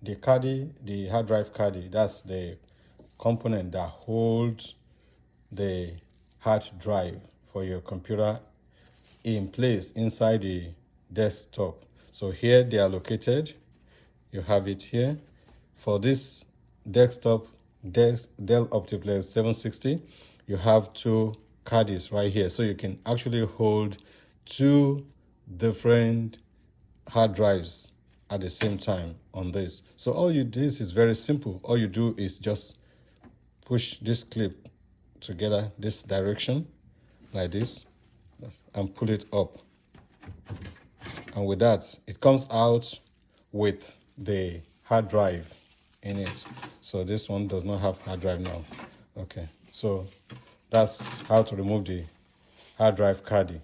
the caddy, the hard drive caddy, that's the component that holds the hard drive for your computer in place inside the desktop. So here they are located. You have it here. For this desktop Dell Optiplex 760, you have two caddies right here, so you can actually hold two different hard drives at the same time on this. So all you do is very simple. All you do is just push this clip together this direction like this and pull it up, and with that it comes out with the hard drive in it. So this one does not have hard drive now. Okay, so that's how to remove the hard drive caddy.